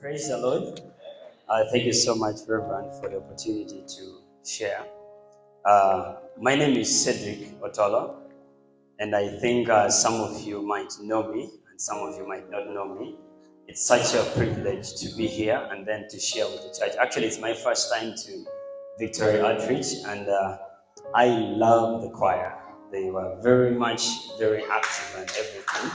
Praise the Lord. Thank you so much, Reverend, for the opportunity to share. My name is Sedrick Otolo, and I think some of you might know me, and some of you might not know me. It's such a privilege to be here and then to share with the church. Actually, it's my first time to Victory Outreach, and I love the choir. They were very active and everything.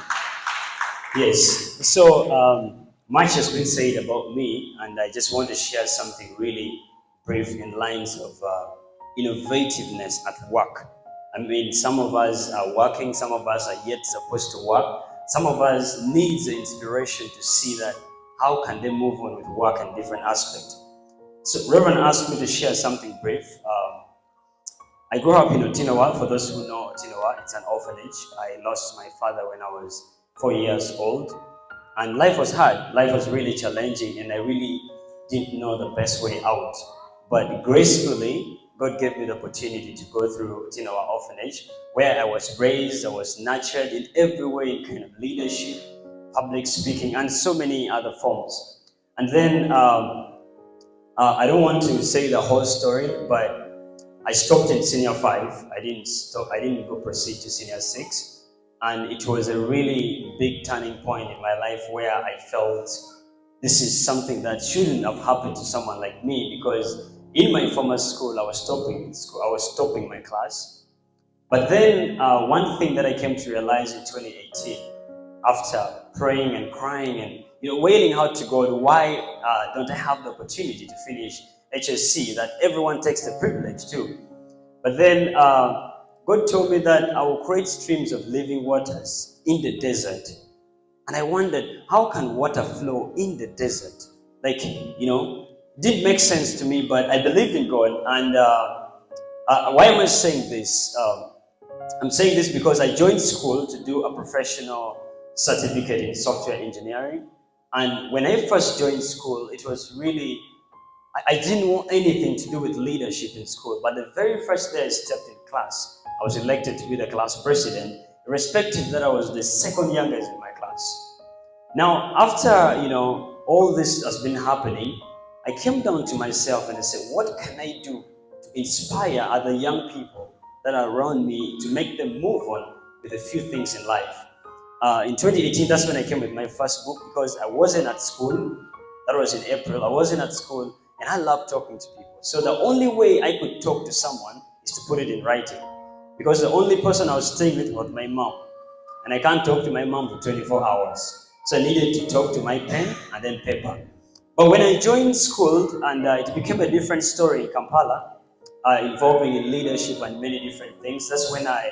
Yes. So much has been said about me, and I just want to share something really brief in lines of innovativeness at work. I mean, some of us are working, some of us are yet supposed to work. Some of us need the inspiration to see that how can they move on with work in different aspects. So Reverend asked me to share something brief. I grew up in Otinawa. For those who know Otinawa, it's an orphanage. I lost my father when I was 4 years old. And life was hard. Life was really challenging, and I really didn't know the best way out. But gracefully, God gave me the opportunity to go through Otinawa Orphanage, where I was raised, I was nurtured in every way, in kind of leadership, public speaking, and so many other forms. And then I don't want to say the whole story, but I stopped in senior 5. I didn't go proceed to senior 6. And it was a really big turning point in my life where I felt this is something that shouldn't have happened to someone like me, because in my former school, I was stopping my class. But then one thing that I came to realize in 2018, after praying and crying and wailing out to God, why don't I have the opportunity to finish HSC, that everyone takes the privilege too. But then God told me that I will create streams of living waters in the desert. And I wondered, how can water flow in the desert? Didn't make sense to me, but I believed in God. And why am I saying this? I'm saying this because I joined school to do a professional certificate in software engineering. And when I first joined school, it was really, I didn't want anything to do with leadership in school. But the very first day I stepped in class, I was elected to be the class president, irrespective that I was the second youngest in my class. Now, after, all this has been happening, I came down to myself and I said, what can I do to inspire other young people that are around me to make them move on with a few things in life? In 2018, that's when I came with my first book, because I wasn't at school. That was in April. I wasn't at school, and I love talking to people. So the only way I could talk to someone is to put it in writing, because the only person I was staying with was my mom, and I can't talk to my mom for 24 hours. So I needed to talk to my pen and then paper. But when I joined school, and it became a different story in Kampala, involving in leadership and many different things. That's when I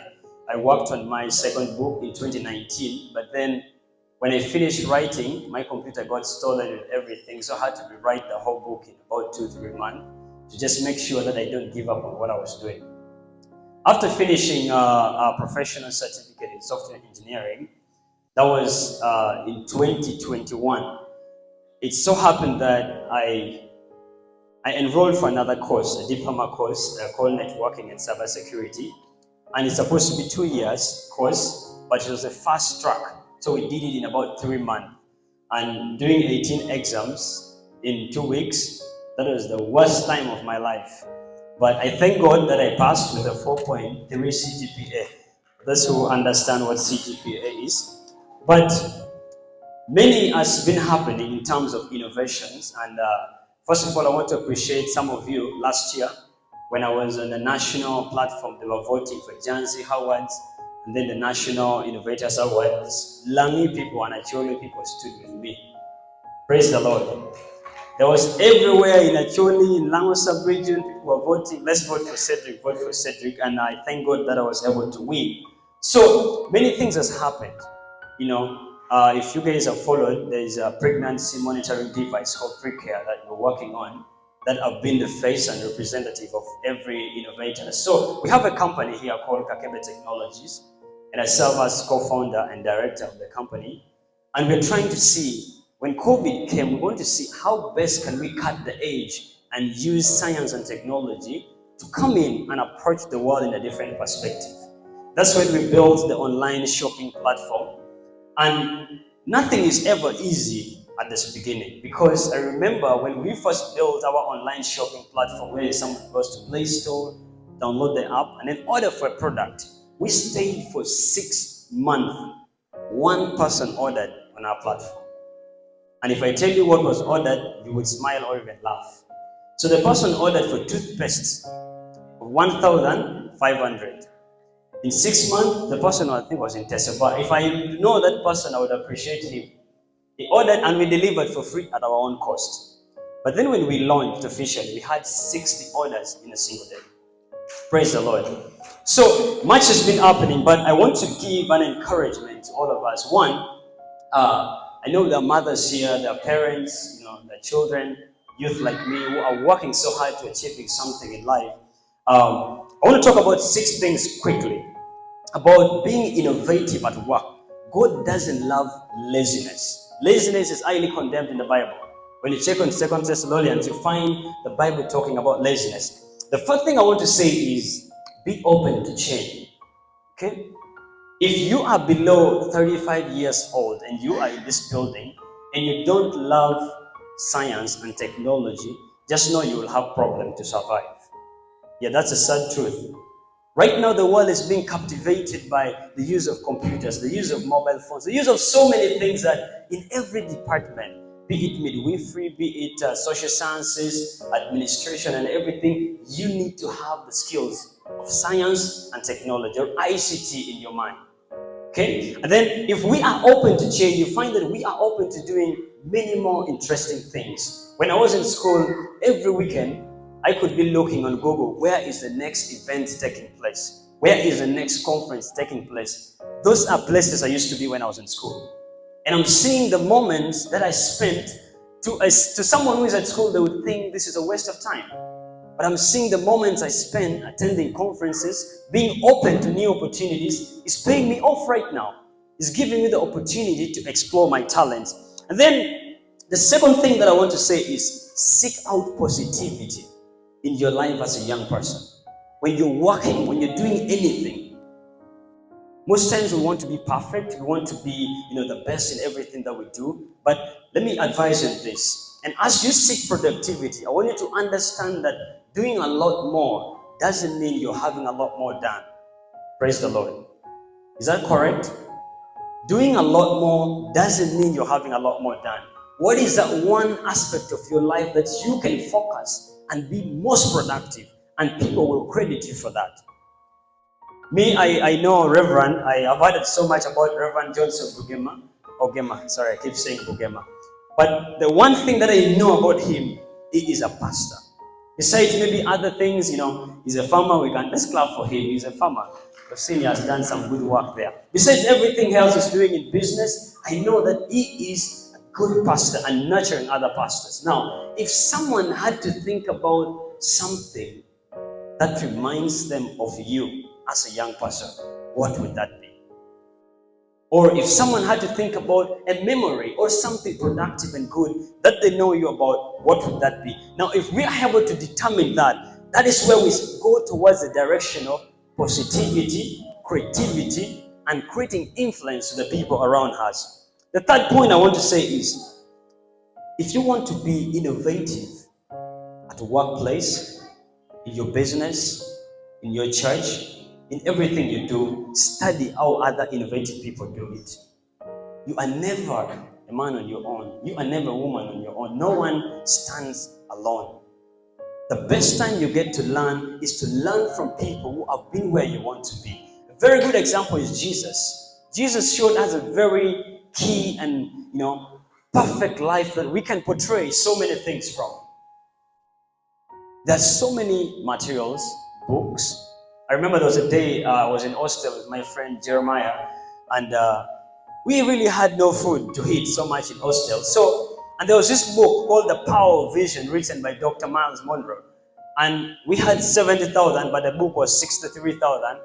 worked on my second book in 2019. But then when I finished writing, my computer got stolen with everything. So I had to rewrite the whole book in about 2-3 months to just make sure that I don't give up on what I was doing. After finishing a professional certificate in software engineering, that was in 2021. It so happened that I enrolled for another course, a diploma course called Networking and Cybersecurity. And it's supposed to be 2 years course, but it was a fast track. So we did it in about 3 months. And doing 18 exams in 2 weeks, that was the worst time of my life. But I thank God that I passed with a 4.3 CGPA. Those who understand what CGPA is. But many has been happening in terms of innovations. And first of all, I want to appreciate some of you last year when I was on the national platform. They were voting for Jansi Awards and then the National Innovators Awards. Langi people and Acholi people stood with me. Praise the Lord. There was everywhere in Acholi, in Lango sub-region, people were voting. Let's vote for Sedrick. And I thank God that I was able to win. So many things has happened. If you guys have followed, there is a pregnancy monitoring device called Precare that we're working on, that have been the face and representative of every innovator. So we have a company here called Kakebe Technologies, and I serve as co-founder and director of the company. And we're trying to see, when COVID came, we want to see how best can we cut the edge and use science and technology to come in and approach the world in a different perspective. That's when we built the online shopping platform. And nothing is ever easy. at this beginning, because I remember when we first built our online shopping platform where someone goes to Play Store, download the app, and then order for a product. We stayed for 6 months. One person ordered on our platform. And if I tell you what was ordered, you would smile or even laugh. So the person ordered for toothpaste of 1,500. In 6 months, the person I think was in Tesla. But if I know that person, I would appreciate him. He ordered and we delivered for free at our own cost. But then when we launched officially, we had 60 orders in a single day. Praise the Lord. So much has been happening, but I want to give an encouragement to all of us. One, I know there are mothers here, there are parents, there are children, youth like me who are working so hard to achieving something in life. I want to talk about 6 things quickly about being innovative at work. God doesn't love laziness. Laziness is highly condemned in the Bible. When you check on 2 Thessalonians, you find the Bible talking about laziness. The first thing I want to say is be open to change. Okay? If you are below 35 years old and you are in this building and you don't love science and technology, just know you will have problems to survive. Yeah, that's a sad truth. Right now, the world is being captivated by the use of computers, the use of mobile phones, the use of so many things that in every department, be it midwifery, be it social sciences, administration, and everything, you need to have the skills of science and technology, or ICT in your mind. Okay? And then if we are open to change, you find that we are open to doing many more interesting things. When I was in school, every weekend, I could be looking on Google, where is the next event taking place? Where is the next conference taking place? Those are places I used to be when I was in school. And I'm seeing the moments that I spent, to someone who is at school, they would think this is a waste of time. But I'm seeing the moments I spend attending conferences, being open to new opportunities, is paying me off right now. It's giving me the opportunity to explore my talents. And then the second thing that I want to say is seek out positivity in your life as a young person. When you're working, when you're doing anything, most times we want to be perfect. We want to be, the best in everything that we do. But let me advise you on this. And as you seek productivity, I want you to understand that doing a lot more doesn't mean you're having a lot more done. Praise the Lord. Is that correct? Doing a lot more doesn't mean you're having a lot more done. What is that one aspect of your life that you can focus and be most productive, and people will credit you for that? Me, I know Reverend. I have heard so much about Reverend Johnson Ogema. Sorry, I keep saying Bugema. But the one thing that I know about him, he is a pastor. Besides maybe other things, he's a farmer. Let's clap for him. He's a farmer. I've seen he has done some good work there. Besides everything else he's doing in business, I know that he is a good pastor and nurturing other pastors. Now, if someone had to think about something that reminds them of you as a young person, what would that be? Or if someone had to think about a memory or something productive and good that they know you about, what would that be? Now, if we are able to determine that, that is where we go towards the direction of positivity, creativity, and creating influence to the people around us. The third point I want to say is, if you want to be innovative at the workplace, in your business, in your church, in everything you do, study how other innovative people do it. You are never a man on your own. You are never a woman on your own. No one stands alone. The best time you get to learn is to learn from people who have been where you want to be. A very good example is Jesus. Jesus showed us a very key and perfect life that we can portray so many things from. There's so many materials, books. I remember there was a day I was in hostel with my friend Jeremiah, and we really had no food to eat so much in hostel. And there was this book called The Power of Vision, written by Dr. Miles Monroe. And we had 70,000, but the book was 63,000.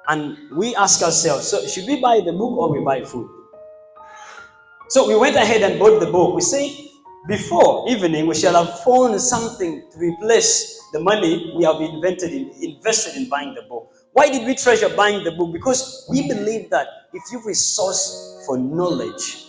And we asked ourselves, so should we buy the book or we buy food? So we went ahead and bought the book. We say, before evening, we shall have found something to replace the money we have invested in buying the book. Why did we treasure buying the book? Because we believe that if you resource for knowledge,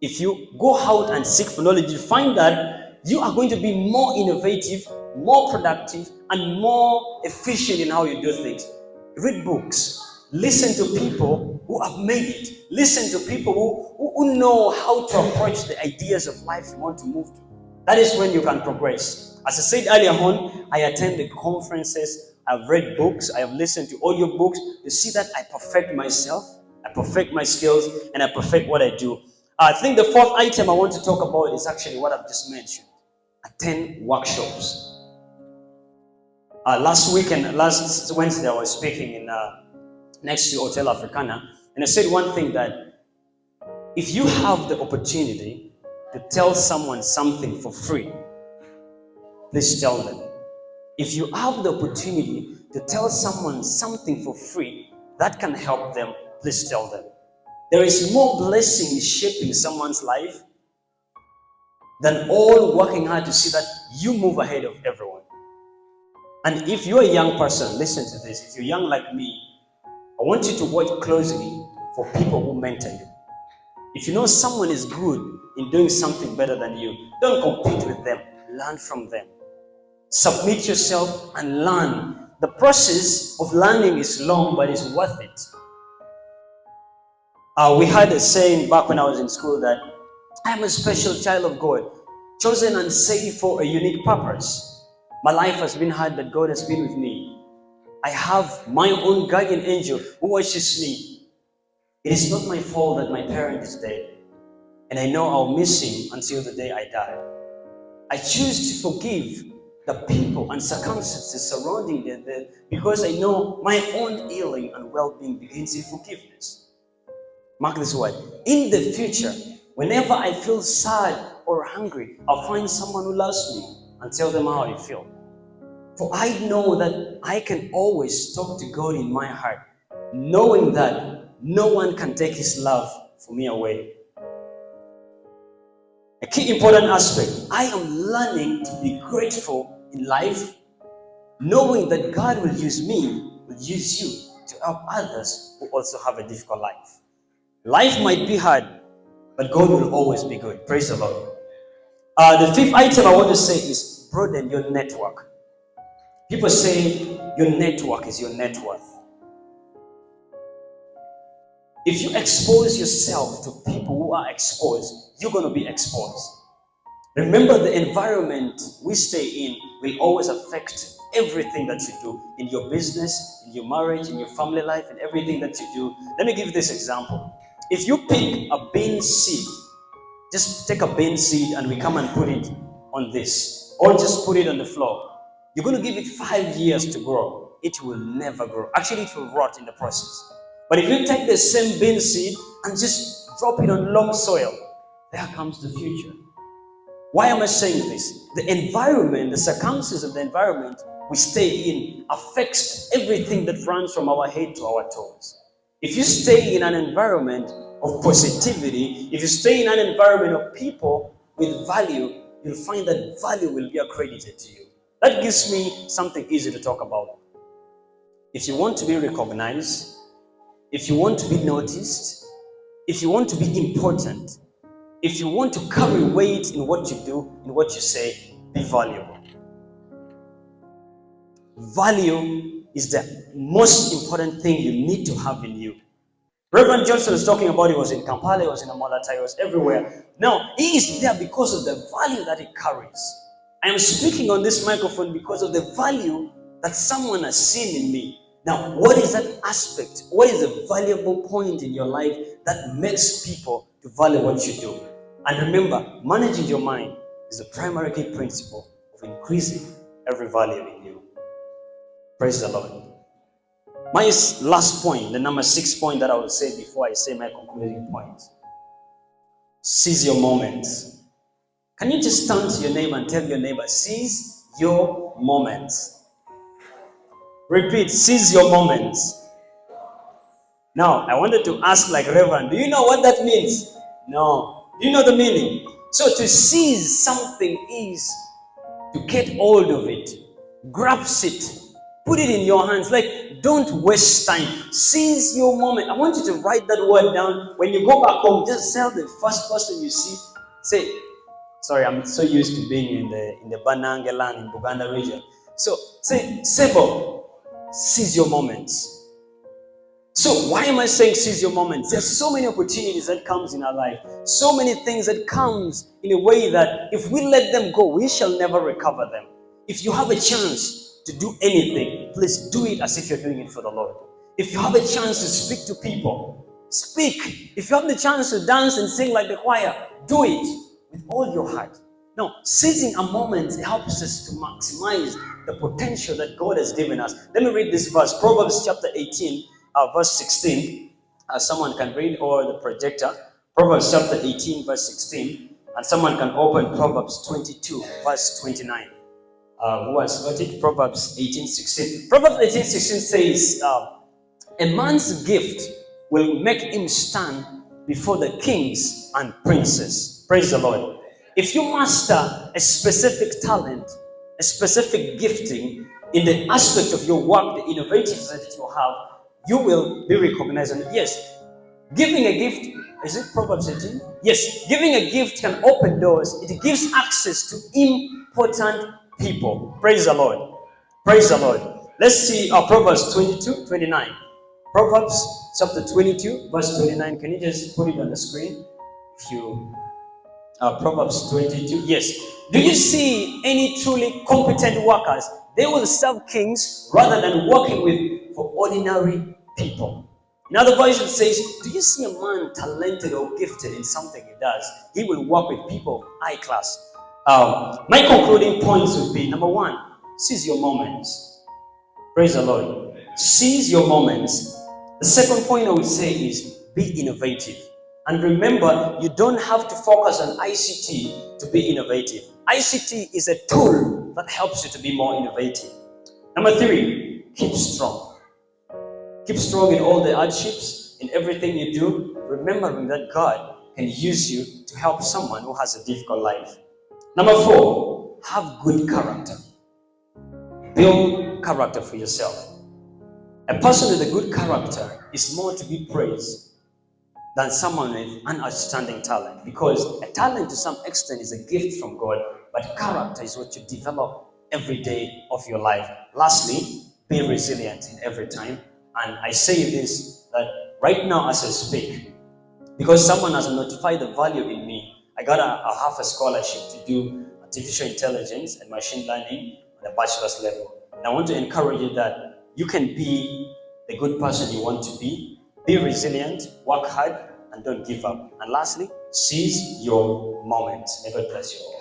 if you go out and seek for knowledge, you find that you are going to be more innovative, more productive, and more efficient in how you do things. Read books. Listen to people who have made it. Listen to people who know how to approach the ideas of life you want to move to. That is when you can progress. As I said earlier on, I attended conferences, I've read books, I have listened to audio books. You see that I perfect myself, I perfect my skills, and I perfect what I do. I think the fourth item I want to talk about is actually what I've just mentioned. Attend workshops. Last Wednesday, I was speaking in next to Hotel Africana, and I said one thing, that if you have the opportunity to tell someone something for free, please tell them. If you have the opportunity to tell someone something for free that can help them, please tell them. There is more blessing in shaping someone's life than all working hard to see that you move ahead of everyone. And if you're a young person, listen to this. If you're young like me, I want you to watch closely for people who mentor you. If you know someone is good in doing something better than you, don't compete with them. Learn from them. Submit yourself and learn. The process of learning is long, but it's worth it. We had a saying back when I was in school that I am a special child of God, chosen and saved for a unique purpose. My life has been hard, but God has been with me. I have my own guardian angel who watches me. It is not my fault that my parent is dead, and I know I'll miss him until the day I die. I choose to forgive the people and circumstances surrounding their death because I know my own healing and well-being begins in forgiveness. Mark this word. In the future, whenever I feel sad or hungry, I'll find someone who loves me and tell them how I feel. For I know that I can always talk to God in my heart, knowing that no one can take his love from me away. A key important aspect, I am learning to be grateful in life, knowing that God will use me, will use you to help others who also have a difficult life. Life might be hard, but God will always be good. Praise the Lord. The fifth item I want to say is broaden your network. People say your network is your net worth. If you expose yourself to people who are exposed, you're going to be exposed. Remember, the environment we stay in will always affect everything that you do in your business, in your marriage, in your family life, and everything that you do. Let me give you this example. If you pick a bean seed, just take a bean seed and we come and put it on this, or just put it on the floor. You're going to give it 5 years to grow. It will never grow. Actually, it will rot in the process. But if you take the same bean seed and just drop it on loam soil, there comes the future. Why am I saying this? The environment, the circumstances of the environment we stay in affects everything that runs from our head to our toes. If you stay in an environment of positivity, if you stay in an environment of people with value, you'll find that value will be accredited to you. That gives me something easy to talk about. If you want to be recognized, if you want to be noticed, if you want to be important, if you want to carry weight in what you do, in what you say, be valuable. Value is the most important thing you need to have in you. Reverend Johnson was talking about, he was in Kampala, he was in Amalatai, he was everywhere. Now, he is there because of the value that he carries. I am speaking on this microphone because of the value that someone has seen in me. Now, what is that aspect? What is the valuable point in your life that makes people to value what you do? And remember, managing your mind is the primary key principle of increasing every value in you. Praise the Lord. My last point, the number 6 point that I will say before I say my concluding point. Seize your moments. Can you just turn to your neighbor and tell your neighbor, seize your moments. Repeat, seize your moments. Now, I wanted to ask like Reverend, do you know what that means? No. Do you know the meaning? So to seize something is to get hold of it, grasp it, put it in your hands, like don't waste time. Seize your moment. I want you to write that word down. When you go back home, just tell the first person you see, say, sorry, I'm so used to being in the Banange land in Buganda region. So say, Sebo, seize your moments. So why am I saying seize your moments? There's so many opportunities that comes in our life. So many things that comes in a way that if we let them go, we shall never recover them. If you have a chance to do anything, please do it as if you're doing it for the Lord. If you have a chance to speak to people, speak. If you have the chance to dance and sing like the choir, do it with all your heart. Now, seizing a moment helps us to maximize the potential that God has given us. Let me read this verse, Proverbs chapter 18, verse 16. Someone can read, or the projector. Proverbs chapter 18, verse 16. And someone can open Proverbs 22, verse 29. Who has got it? Proverbs 18, 16. Proverbs 18, 16 says, a man's gift will make him stand before the kings and princes. Praise the Lord. If you master a specific talent, a specific gifting in the aspect of your work, the innovativeness that you have, you will be recognized. And yes, giving a gift, is it Proverbs 18? Yes, giving a gift can open doors. It gives access to important people. Praise the Lord. Praise the Lord. Let's see Proverbs 22, 29. Proverbs chapter 22, verse 29. Can you just put it on the screen? If you Proverbs 22. Yes. Do you see any truly competent workers? They will serve kings rather than working with for ordinary people. In other version says, do you see a man talented or gifted in something he does? He will work with people of high class. My concluding points would be, number one, seize your moments. Praise the Lord. Seize your moments. The second point I would say is be innovative. And remember, you don't have to focus on ICT to be innovative. ICT is a tool that helps you to be more innovative. Number three, keep strong. Keep strong in all the hardships, in everything you do, remembering that God can use you to help someone who has a difficult life. Number four, have good character. Build character for yourself. A person with a good character is more to be praised than someone with an outstanding talent, because a talent to some extent is a gift from God, but character is what you develop every day of your life. Lastly, be resilient in every time. And I say this, that right now as I speak, because someone has notified the value in me, I got a half a scholarship to do artificial intelligence and machine learning at a bachelor's level. And I want to encourage you that you can be the good person you want to be resilient, work hard, and don't give up. And lastly, seize your moments. May God bless you all.